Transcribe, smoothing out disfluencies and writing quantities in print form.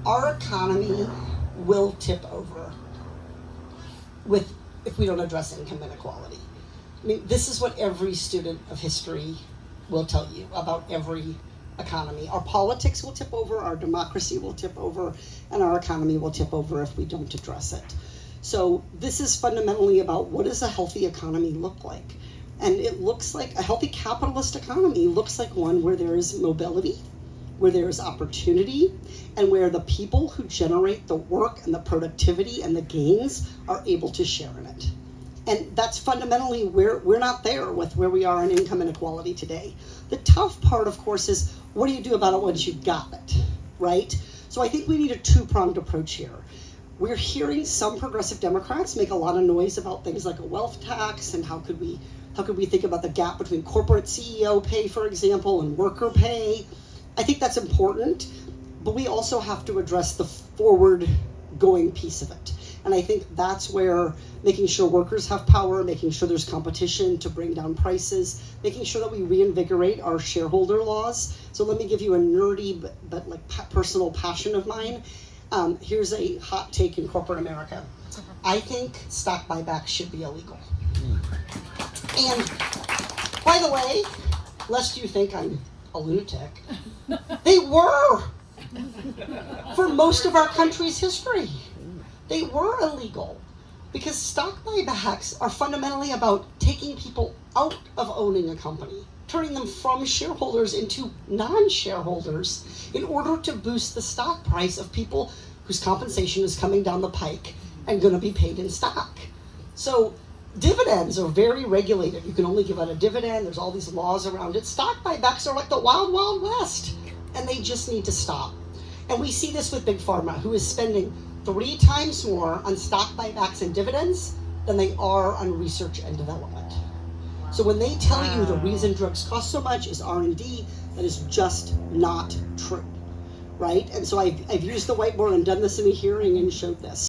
our economy will tip over if we don't address income inequality. I mean, this is what every student of history will tell you about every economy. Our politics will tip over, our democracy will tip over, and our economy will tip over if we don't address it. So this is fundamentally about what does a healthy economy look like? And it looks like a healthy capitalist economy looks like one where there is mobility, where there is opportunity, and where the people who generate the work and the productivity and the gains are able to share in it. And that's fundamentally where we're not there with where we are in income inequality today. The tough part, of course, is what do you do about it once you've got it, right? So I think we need a two-pronged approach here. We're hearing some progressive Democrats make a lot of noise about things like a wealth tax and how could we think about the gap between corporate CEO pay, for example, and worker pay. I think that's important, but we also have to address the forward-going piece of it. And I think that's where making sure workers have power, making sure there's competition to bring down prices, making sure that we reinvigorate our shareholder laws. So let me give you a nerdy but like personal passion of mine. Here's a hot take in corporate America. I think stock buybacks should be illegal. And by the way, lest you think I'm a lunatic, they were for most of our country's history. They were illegal because stock buybacks are fundamentally about taking people out of owning a company, turning them from shareholders into non-shareholders in order to boost the stock price of people whose compensation is coming down the pike and going to be paid in stock. So dividends are very regulated. You can only give out a dividend. There's all these laws around it. Stock buybacks are like the wild, wild west, and they just need to stop. And we see this with Big Pharma, who is spending 3 times more on stock buybacks and dividends than they are on research and development. So when they tell you the reason drugs cost so much is R&D, that is just not true, right? And so I've used the whiteboard and done this in a hearing and showed this.